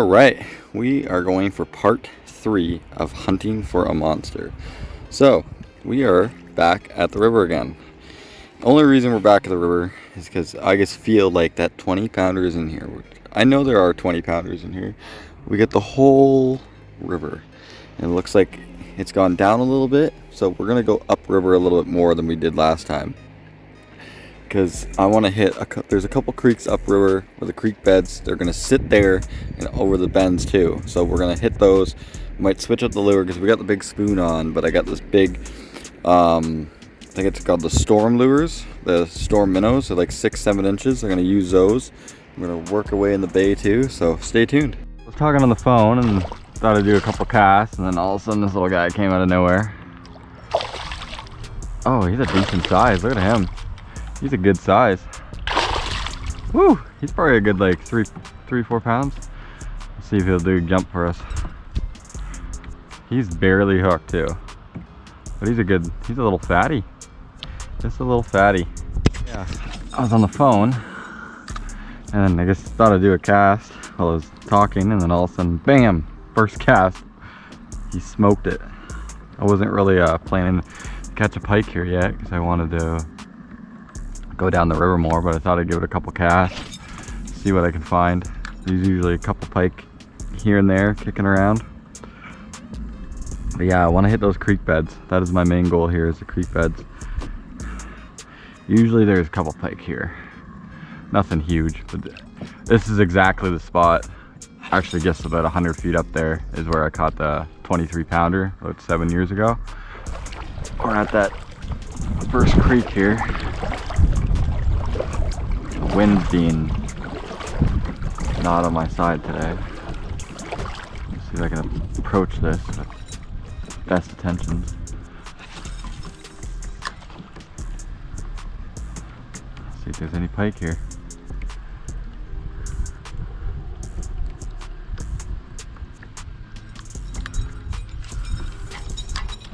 All right, we are going for part 3 of hunting for a monster. So we are back at the river again. Only reason we're back at the river is because I just feel like that 20-pounder is in here. I know there are 20-pounders in here. We get the whole river, and it looks like it's gone down a little bit. So we're gonna go upriver a little bit more than we did last time, because I want to hit there's a couple creeks upriver where the creek beds, they're gonna sit there and over the bends too. So we're gonna hit those. We might switch up the lure because we got the big spoon on, but I got this big I think it's called the storm lures, the storm minnows. They're like 6-7 inches. I'm gonna use those. I'm gonna work away in the bay too, so stay tuned. I was talking on the phone and thought I'd do a couple casts, and then all of a sudden this little guy came out of nowhere. Oh, he's a decent size. Look at him. He's a good size. Woo! He's probably a good like 3-4 pounds. Let's see if he'll do a jump for us. He's barely hooked too. But he's a little fatty. Just a little fatty. Yeah. I was on the phone and I just thought I'd do a cast while I was talking, and then all of a sudden, bam! First cast. He smoked it. I wasn't really planning to catch a pike here yet because I wanted to go down the river more, but I thought I'd give it a couple casts, see what I can find. There's usually a couple pike here and there kicking around. But yeah, I want to hit those creek beds. That is my main goal here, is the creek beds. Usually there's a couple pike here. Nothing huge, but this is exactly the spot. Actually just about 100 feet up there is where I caught the 23-pounder about 7 years ago. We're at that first creek here. The wind's being not on my side today. Let's see if I can approach this with best attentions. Let's see if there's any pike here.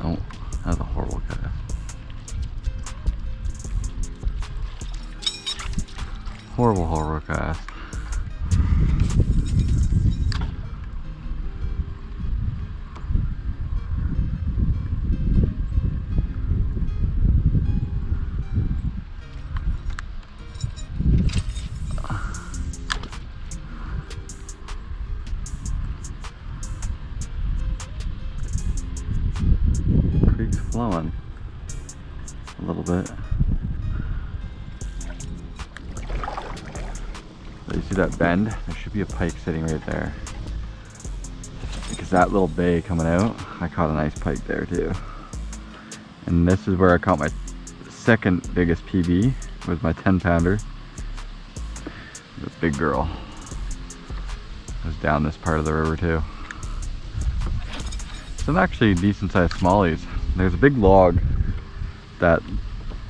Oh, that's a horrible cast. Horrible cast. Creek's flowing a little bit. You see that bend? There should be a pike sitting right there. Because that little bay coming out, I caught a nice pike there too. And this is where I caught my second biggest PB with my 10-pounder. The big girl. It was down this part of the river too. Some actually decent sized smallies. There's a big log that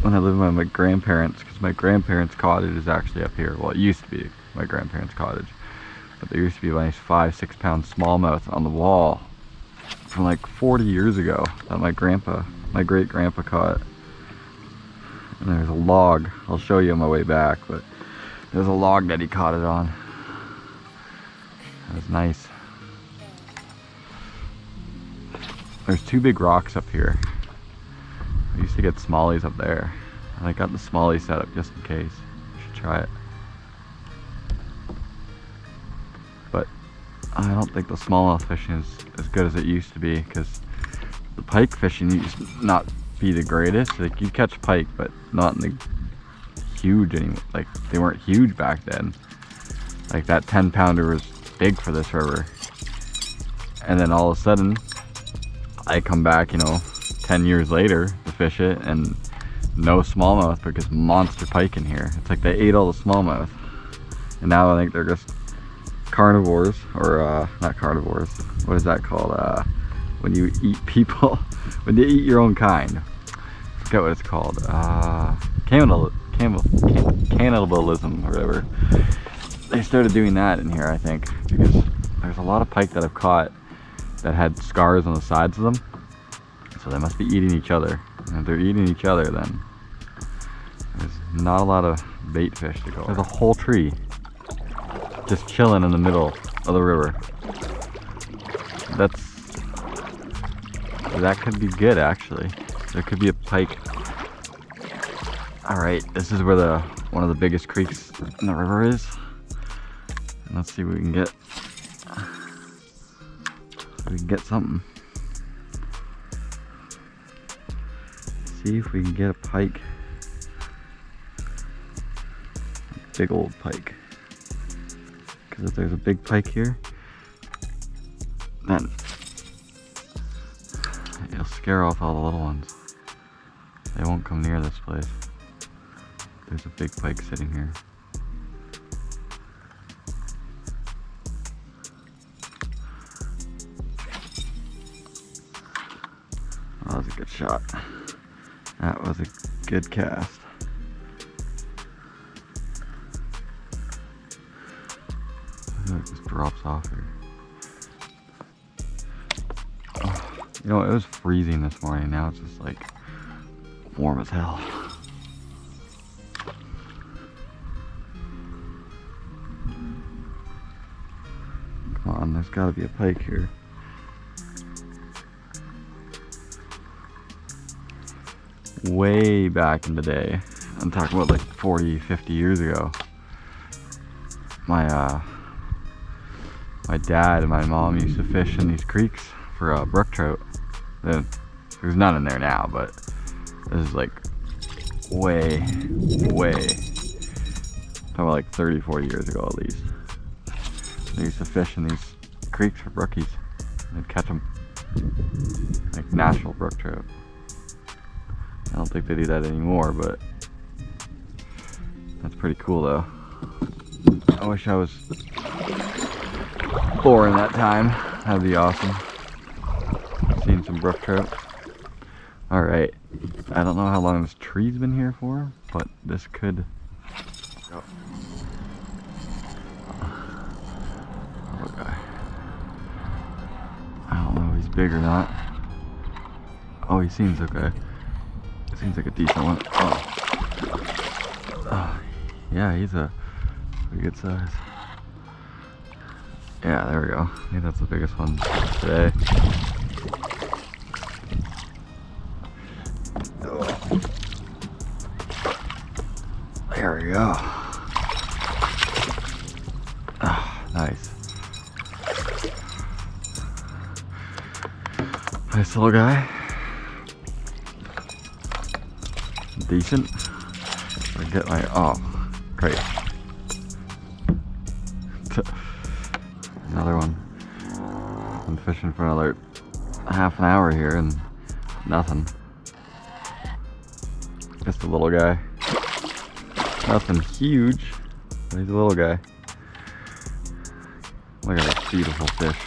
when I lived with my grandparents, because my grandparents' cottage is actually up here. Well, it used to be my grandparents' cottage, but there used to be a nice 5-6 pound smallmouth on the wall from like 40 years ago that my great grandpa caught. And there's a log, I'll show you on my way back, but there's a log that he caught it on. That was nice. There's 2 big rocks up here. I used to get smallies up there, and I got the smallie set up just in case. You should try it. But I don't think the smallmouth fishing is as good as it used to be, because the pike fishing used to not be the greatest. Like, you catch pike, but not in the huge anymore. Like, they weren't huge back then. Like, that 10-pounder was big for this river. And then all of a sudden, I come back, 10 years later to fish it, and no smallmouth, because monster pike in here. It's like they ate all the smallmouth, and now I think they're just carnivores, or not carnivores. What is that called? When you eat people, when you eat your own kind. I forget what it's called. Cannibalism or whatever. They started doing that in here, I think, because there's a lot of pike that I've caught that had scars on the sides of them. So they must be eating each other. And if they're eating each other, then there's not a lot of bait fish to go. There's a whole tree just chilling in the middle of the river. That could be good, actually. There could be a pike. All right, this is where one of the biggest creeks in the river is. And let's see what we can get. We can get something. See if we can get a pike. Big old pike. Because if there's a big pike here, then it'll scare off all the little ones. They won't come near this place. There's a big pike sitting here. Oh, that was a good shot. That was a good cast. It just drops off here. Oh, you know, it was freezing this morning. Now it's just like warm as hell. Come on, there's gotta be a pike here. Way back in the day, I'm talking about like 40, 50 years ago, my dad and my mom used to fish in these creeks for brook trout. There's none in there now, but this is like way, talking about like 30, 40 years ago at least. They used to fish in these creeks for brookies. They'd catch them, like natural brook trout. I don't think they do that anymore, but that's pretty cool though. I wish I was born that time. That'd be awesome. Seeing some brook trout. Alright. I don't know how long this tree's been here for, but this could go. Oh, guy. I don't know if he's big or not. Oh, he seems okay. Seems like a decent one. Oh. Yeah, he's a pretty good size. Yeah, there we go. I think that's the biggest one today. Oh. There we go. Oh, nice. Nice little guy. Decent. I get my, oh, great. Another one. I'm fishing for another half an hour here and nothing. Just a little guy. Nothing huge, but he's a little guy. Look at that beautiful fish.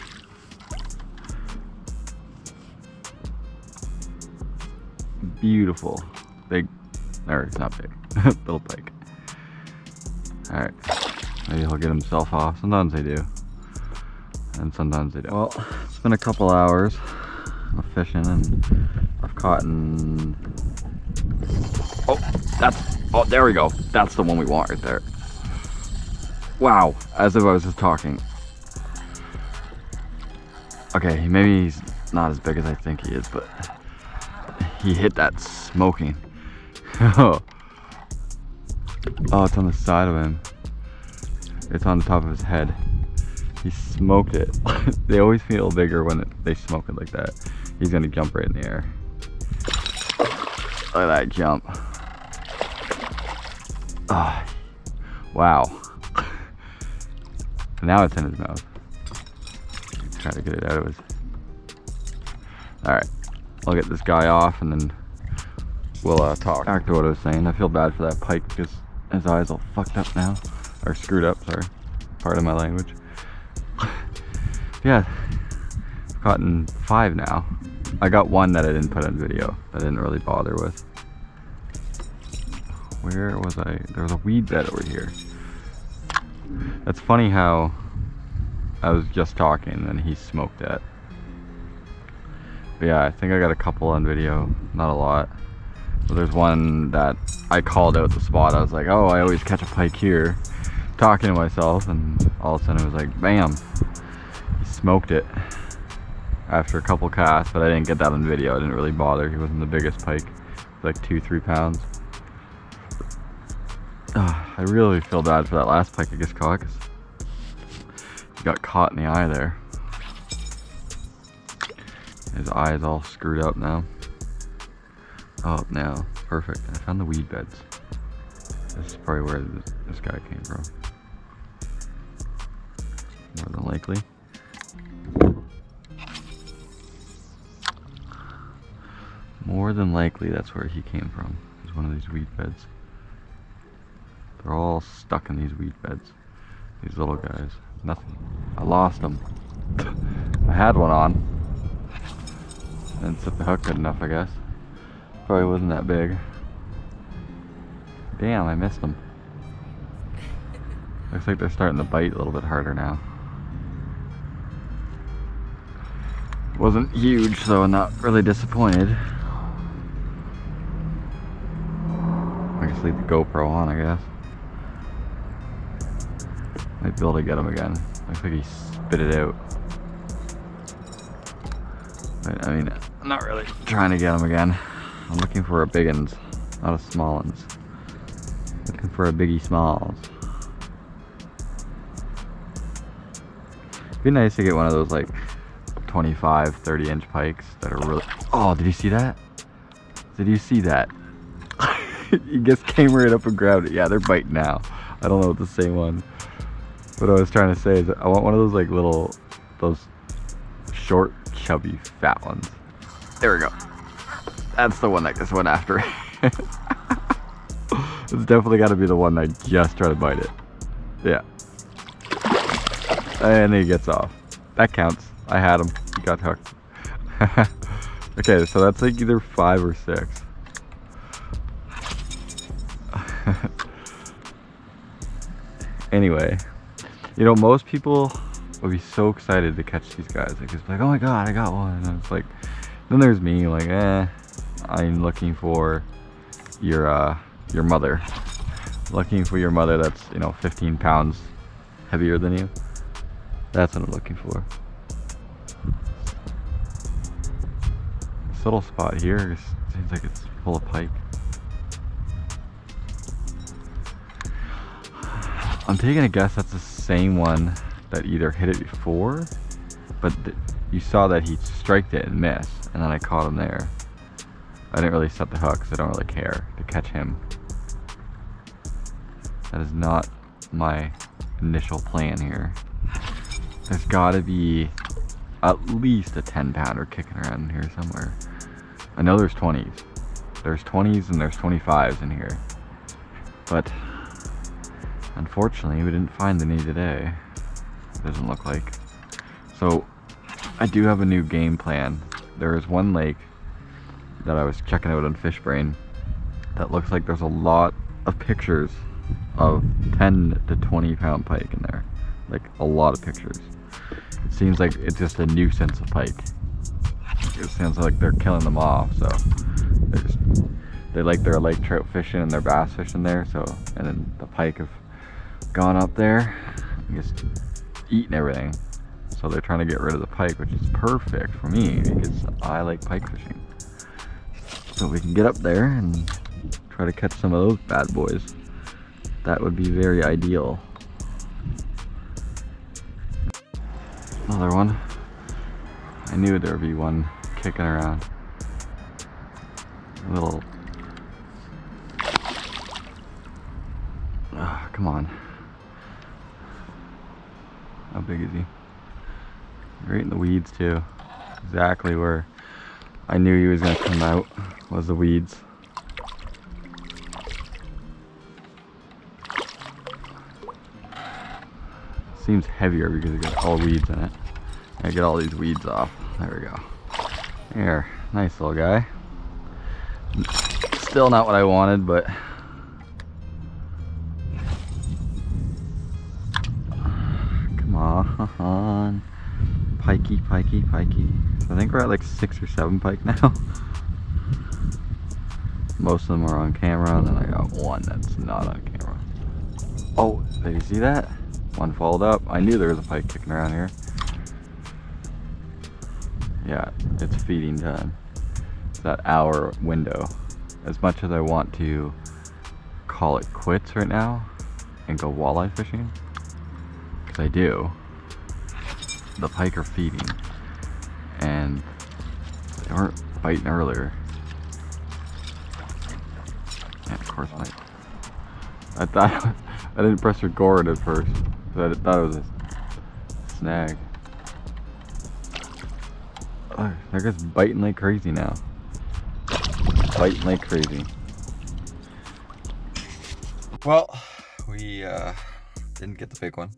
Beautiful. Big. Or it's not big. Little pike. Alright. Maybe he'll get himself off. Sometimes they do. And sometimes they don't. Well, it's been a couple hours of fishing and I've caught in... Oh, there we go. That's the one we want right there. Wow. As if I was just talking. Okay, maybe he's not as big as I think he is, but he hit that smoking. Oh, it's on the side of him. It's on the top of his head. He smoked it. They always feel bigger when they smoke it like that. He's gonna jump right in the air. Look at that jump. Oh, wow. Now it's in his mouth. Try to get it out of his... Alright, I'll get this guy off and then we'll talk. Back to what I was saying. I feel bad for that pike because his eyes all fucked up now. Or screwed up, sorry. Part of my language. Yeah, I've caught in 5 now. I got one that I didn't put on video. I didn't really bother with. Where was I? There was a weed bed over here. That's funny how I was just talking and he smoked that. But yeah, I think I got a couple on video. Not a lot. But there's one that I called out the spot. I was like, oh, I always catch a pike here. Talking to myself, and all of a sudden it was like, bam. smoked it after a couple casts, but I didn't get that on video. I didn't really bother. He wasn't the biggest pike, like 2-3 pounds. I really feel bad for that last pike I just caught, because he got caught in the eye there. His eye is all screwed up now. Oh, now, perfect. I found the weed beds. This is probably where this guy came from. More than likely. More than likely, that's where he came from. It's one of these weed beds. They're all stuck in these weed beds. These little guys. Nothing. I lost them. I had one on. Didn't set the hook good enough, I guess. Probably wasn't that big. Damn, I missed them. Looks like they're starting to bite a little bit harder now. Wasn't huge, so I'm not really disappointed. I just leave the GoPro on, I guess. Might be able to get him again. Looks like he spit it out. But I mean, I'm not really trying to get him again. I'm looking for a big uns, not a small uns. Looking for a biggie smalls. It'd be nice to get one of those like 25, 30 inch pikes that are really... Oh, did you see that? Did you see that? He just came right up and grabbed it. Yeah, they're biting now. I don't know if it's the same one. What I was trying to say is I want one of those like little, those short, chubby, fat ones. There we go. That's the one that just went after it. It's definitely got to be the one that just tried to bite it. Yeah. And he gets off. That counts. I had him. He got hooked. Okay, so that's like either 5 or 6. Anyway, you know, most people would be so excited to catch these guys. Like, it's like, oh my god, I got one. And it's like, then there's me, like, I'm looking for your mother. Looking for your mother that's, you know, 15 pounds heavier than you. That's what I'm looking for. This little spot here seems like it's full of pike. I'm taking a guess that's the same one that either hit it before, but you saw that he striked it and missed, and then I caught him there. I didn't really set the hook because I don't really care to catch him. That is not my initial plan here. There's gotta be at least a 10 pounder kicking around in here somewhere. I know there's 20s. There's 20s and there's 25s in here. But unfortunately, we didn't find any today. It doesn't look like. So I do have a new game plan. There is one lake that I was checking out on Fishbrain that looks like there's a lot of pictures of 10 to 20 pound pike in there. Like a lot of pictures. It seems like it's just a nuisance of pike. It sounds like they're killing them off, so they like their lake trout fishing and their bass fishing there, so, and then the pike have gone up there and just eating everything. So they're trying to get rid of the pike, which is perfect for me because I like pike fishing. So we can get up there and try to catch some of those bad boys. That would be very ideal. Another one. I knew there would be one kicking around. A little... Oh, come on. How big is he? Right in the weeds too. Exactly where I knew he was going to come out was the weeds. Seems heavier because it got all weeds in it. I get all these weeds off. There we go. There, nice little guy. Still not what I wanted, but come on. Pikey, pikey, pikey. So I think we're at like 6 or 7 pike now. Most of them are on camera, and then I got one that's not on camera. Oh, did you see that? One followed up. I knew there was a pike kicking around here. yeah, it's feeding time. It's that hour window. As much as I want to call it quits right now and go walleye fishing, because I do, the pike are feeding and they weren't biting earlier. And of course I thought I didn't press record at first, but I thought it was a snag. Oh, they're just biting like crazy now. Biting like crazy. Well, we didn't get the big one.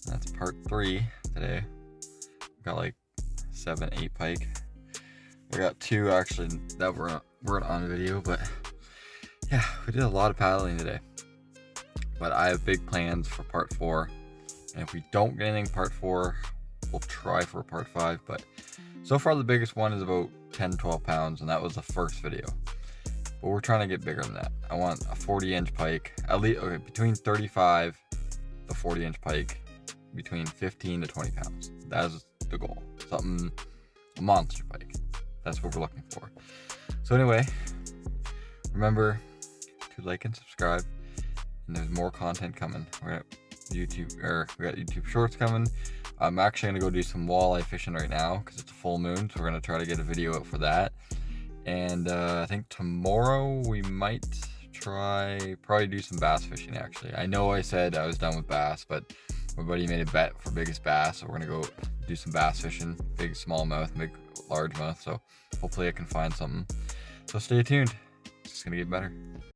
That's part 3 today. We got like 7, 8 pike. We got 2 actually that weren't on video, but yeah, we did a lot of paddling today. But I have big plans for part 4, and if we don't get anything part 4, we'll try for part 5. But so far the biggest one is about 10-12 pounds, and that was the first video. But we're trying to get bigger than that. I want a 40-inch pike, at least between 35 to 40-inch pike, between 15 to 20 pounds. That is the goal. Something, a monster pike. That's what we're looking for. So anyway, remember to like and subscribe. And there's more content coming. We got YouTube Shorts coming. I'm actually gonna go do some walleye fishing right now because it's a full moon, so we're gonna try to get a video out for that. And I think tomorrow we might probably do some bass fishing. Actually, I know I said I was done with bass, but my buddy made a bet for biggest bass, so we're gonna go do some bass fishing. Big smallmouth, big largemouth. So hopefully I can find something. So stay tuned. It's just gonna get better.